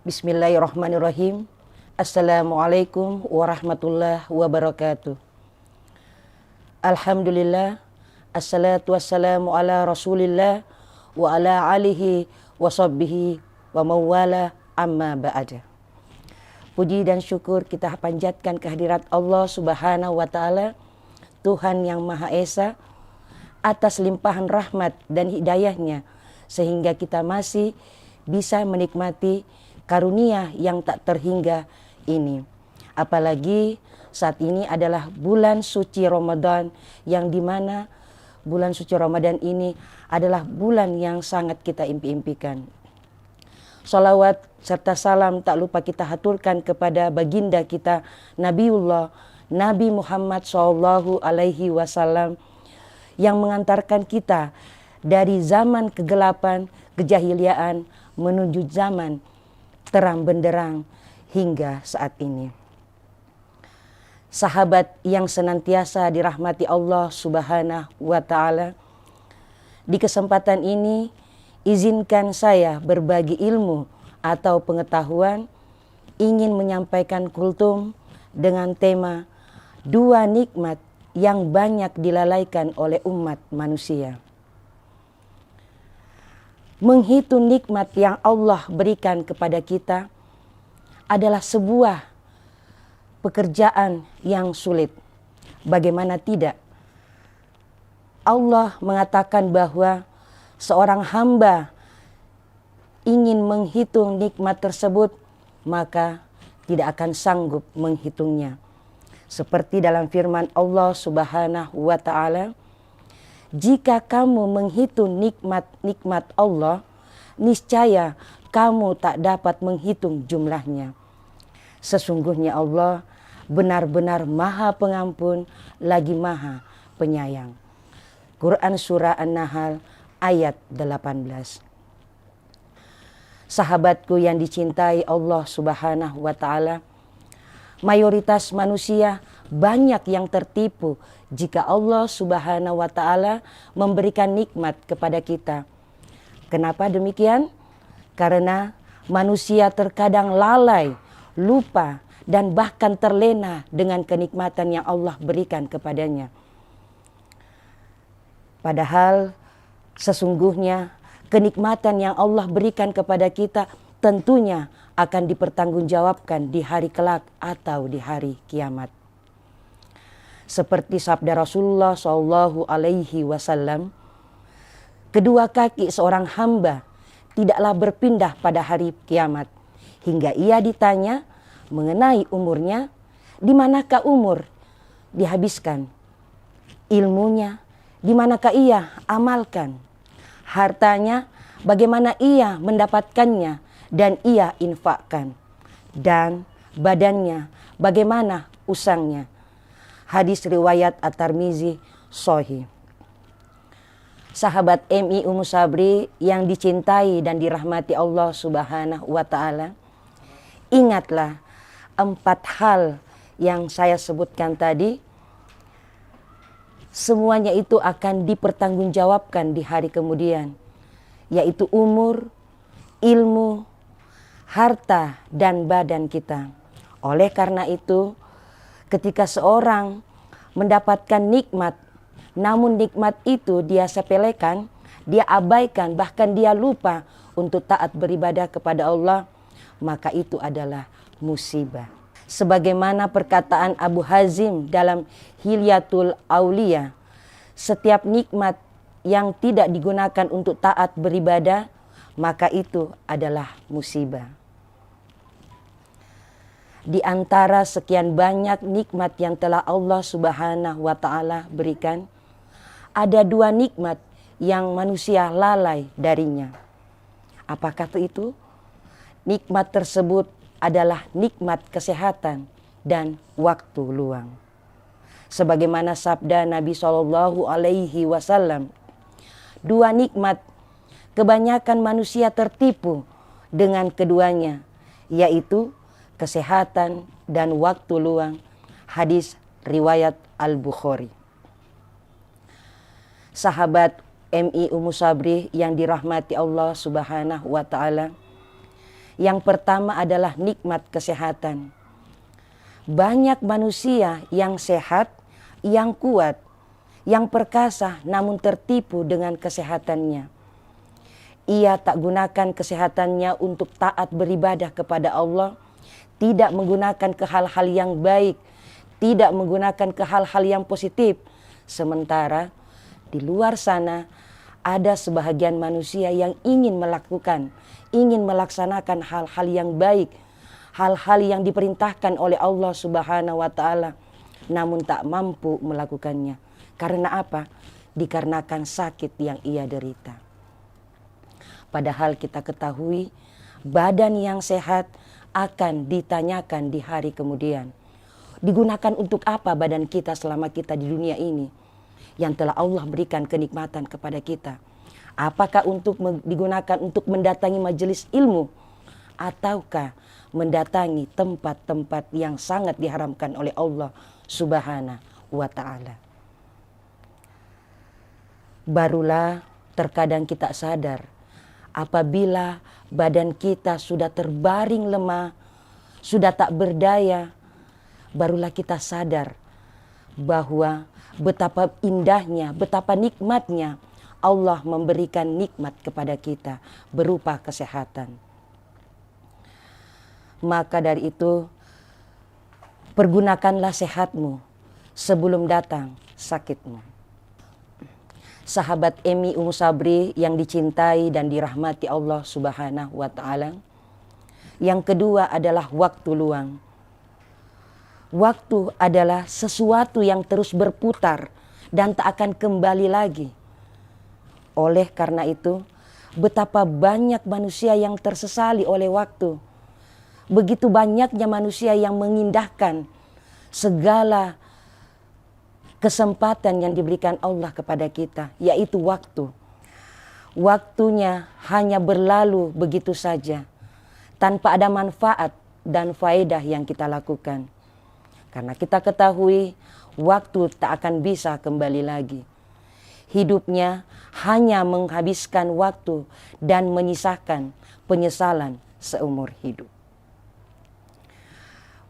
Bismillahirrahmanirrahim. Assalamualaikum warahmatullahi wabarakatuh. Alhamdulillah. Assalatu wassalamu ala rasulillah wa ala alihi wa sahbihi wa mawala amma ba'da. Puji dan syukur kita panjatkan kehadirat Allah subhanahu wa ta'ala, Tuhan yang Maha Esa, atas limpahan rahmat dan hidayahnya sehingga kita masih bisa menikmati karunia yang tak terhingga ini. Apalagi saat ini adalah bulan suci Ramadan, yang dimana bulan suci Ramadan ini adalah bulan yang sangat kita impi-impikan. Salawat serta salam tak lupa kita haturkan kepada baginda kita Nabiullah Nabi Muhammad SAW yang mengantarkan kita dari zaman kegelapan, kejahiliaan menuju zaman terang benderang hingga saat ini. Sahabat yang senantiasa dirahmati Allah subhanahu wa ta'ala, di kesempatan ini izinkan saya berbagi ilmu atau pengetahuan, ingin menyampaikan kultum dengan tema dua nikmat yang banyak dilalaikan oleh umat manusia. Menghitung nikmat yang Allah berikan kepada kita adalah sebuah pekerjaan yang sulit. Bagaimana tidak? Allah mengatakan bahwa seorang hamba ingin menghitung nikmat tersebut, maka tidak akan sanggup menghitungnya. Seperti dalam firman Allah subhanahu wa ta'ala, jika kamu menghitung nikmat-nikmat Allah, niscaya kamu tak dapat menghitung jumlahnya. Sesungguhnya Allah benar-benar Maha Pengampun lagi Maha Penyayang. Quran Surah An-Nahl ayat 18. Sahabatku yang dicintai Allah subhanahu wa ta'ala, mayoritas manusia banyak yang tertipu jika Allah subhanahu wa ta'ala memberikan nikmat kepada kita. Kenapa demikian? Karena manusia terkadang lalai, lupa, dan bahkan terlena dengan kenikmatan yang Allah berikan kepadanya. Padahal sesungguhnya kenikmatan yang Allah berikan kepada kita tentunya akan dipertanggungjawabkan di hari kelak atau di hari kiamat. Seperti sabda Rasulullah SAW, kedua kaki seorang hamba tidaklah berpindah pada hari kiamat hingga ia ditanya mengenai umurnya, di manakah umur dihabiskan, ilmunya di manakah ia amalkan, hartanya bagaimana ia mendapatkannya dan ia infakkan, dan badannya bagaimana usangnya. Hadis riwayat At-Tirmizi Sahih. Sahabat MI Ummu Sabri yang dicintai dan dirahmati Allah subhanahu wa ta'ala, ingatlah 4 hal yang saya sebutkan tadi, semuanya itu akan dipertanggungjawabkan di hari kemudian, yaitu umur, ilmu, harta, dan badan kita. Oleh karena itu, ketika seorang mendapatkan nikmat, namun nikmat itu dia sepelekan, dia abaikan, bahkan dia lupa untuk taat beribadah kepada Allah, maka itu adalah musibah. Sebagaimana perkataan Abu Hazim dalam Hilyatul Aulia, setiap nikmat yang tidak digunakan untuk taat beribadah, maka itu adalah musibah. Di antara sekian banyak nikmat yang telah Allah subhanahu wa ta'ala berikan, ada 2 nikmat yang manusia lalai darinya. Apakah itu? Nikmat tersebut adalah nikmat kesehatan dan waktu luang. Sebagaimana sabda Nabi SAW, 2 nikmat kebanyakan manusia tertipu dengan keduanya, yaitu kesehatan dan waktu luang. Hadis riwayat Al-Bukhari. Sahabat MI Ummu Sabri yang dirahmati Allah subhanahu wa ta'ala, Yang pertama adalah nikmat kesehatan. Banyak manusia yang sehat, yang kuat, yang perkasa namun tertipu dengan kesehatannya. Ia tak gunakan kesehatannya untuk taat beribadah kepada Allah, tidak menggunakan ke hal-hal yang baik, tidak menggunakan ke hal-hal yang positif. Sementara di luar sana ada sebahagian manusia yang ingin melaksanakan hal-hal yang baik, hal-hal yang diperintahkan oleh Allah Subhanahu wa Ta'ala, namun tak mampu melakukannya. Karena apa? Dikarenakan sakit yang ia derita. Padahal kita ketahui badan yang sehat akan ditanyakan di hari kemudian. Digunakan untuk apa badan kita selama kita di dunia ini yang telah Allah berikan kenikmatan kepada kita? Apakah digunakan untuk mendatangi majelis ilmu, ataukah mendatangi tempat-tempat yang sangat diharamkan oleh Allah Subhanahu wa Ta'ala? Barulah terkadang kita sadar apabila badan kita sudah terbaring lemah, sudah tak berdaya, barulah kita sadar bahwa betapa indahnya, betapa nikmatnya Allah memberikan nikmat kepada kita berupa kesehatan. Maka dari itu, pergunakanlah sehatmu sebelum datang sakitmu. Sahabat Emi Umu Sabri yang dicintai dan dirahmati Allah Subhanahu wa Ta'ala. Yang kedua adalah waktu luang. Waktu adalah sesuatu yang terus berputar dan tak akan kembali lagi. Oleh karena itu, betapa banyak manusia yang tersesali oleh waktu. Begitu banyaknya manusia yang mengindahkan segala kesempatan yang diberikan Allah kepada kita, yaitu waktu. Waktunya hanya berlalu begitu saja, tanpa ada manfaat dan faedah yang kita lakukan. Karena kita ketahui waktu tak akan bisa kembali lagi. Hidupnya hanya menghabiskan waktu dan menyisakan penyesalan seumur hidup.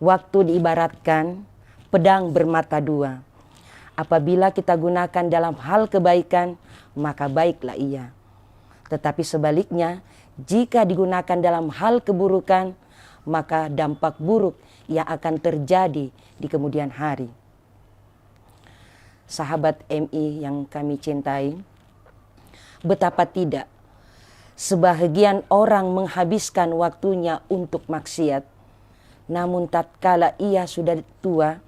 Waktu diibaratkan pedang bermata dua. Apabila kita gunakan dalam hal kebaikan, maka baiklah ia. Tetapi sebaliknya, jika digunakan dalam hal keburukan, maka dampak buruk yang akan terjadi di kemudian hari. Sahabat MI yang kami cintai, betapa tidak sebahagian orang menghabiskan waktunya untuk maksiat, namun tatkala ia sudah tua,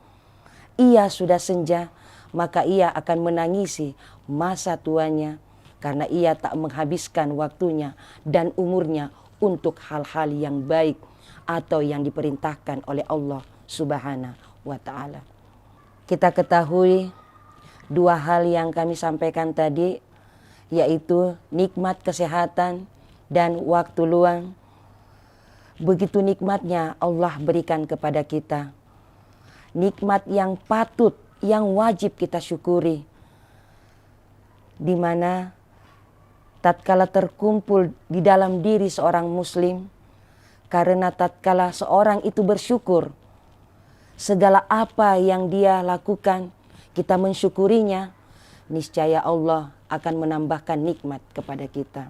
ia sudah senja, maka ia akan menangisi masa tuanya karena ia tak menghabiskan waktunya dan umurnya untuk hal-hal yang baik atau yang diperintahkan oleh Allah Subhanahu wa Ta'ala. Kita ketahui dua hal yang kami sampaikan tadi, yaitu nikmat kesehatan dan waktu luang. Begitu nikmatnya Allah berikan kepada kita. Nikmat yang patut, yang wajib kita syukuri. Di mana tatkala terkumpul di dalam diri seorang muslim, karena tatkala seorang itu bersyukur, segala apa yang dia lakukan, kita mensyukurinya, niscaya Allah akan menambahkan nikmat kepada kita.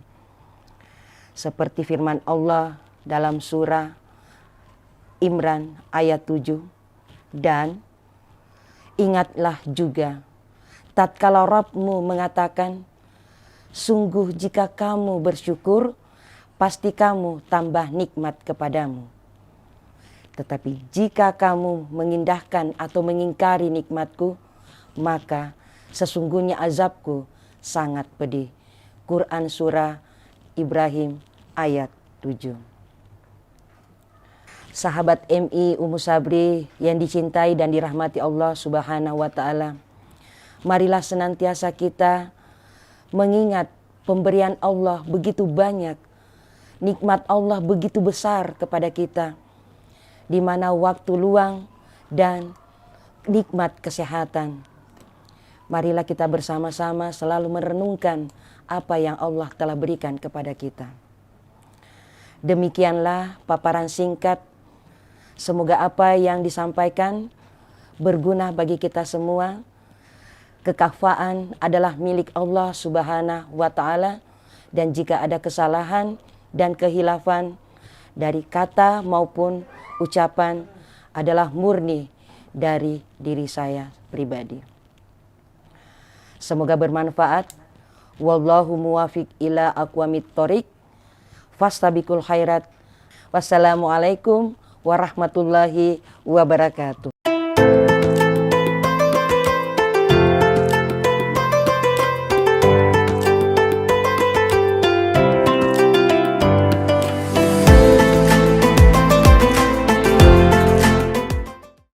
Seperti firman Allah dalam surah Imran ayat 7, dan ingatlah juga tatkala Rabbmu mengatakan, sungguh jika kamu bersyukur, pasti kamu tambah nikmat kepadamu. Tetapi jika kamu mengindahkan atau mengingkari nikmatku, maka sesungguhnya azabku sangat pedih. Quran surah Ibrahim ayat 7. Sahabat MI Umu Sabri yang dicintai dan dirahmati Allah Subhanahu wa Ta'ala, marilah senantiasa kita mengingat pemberian Allah begitu banyak, nikmat Allah begitu besar kepada kita, di mana waktu luang dan nikmat kesehatan. Marilah kita bersama-sama selalu merenungkan apa yang Allah telah berikan kepada kita. Demikianlah paparan singkat. Semoga apa yang disampaikan berguna bagi kita semua. Kekafaan adalah milik Allah Subhanahu wa Ta'ala, dan jika ada kesalahan dan kehilafan dari kata maupun ucapan adalah murni dari diri saya pribadi. Semoga bermanfaat. Wallahu muwafiq ila aqwamit thoriq. Fastabiqul khairat. Wassalamualaikum warahmatullahi wabarakatuh.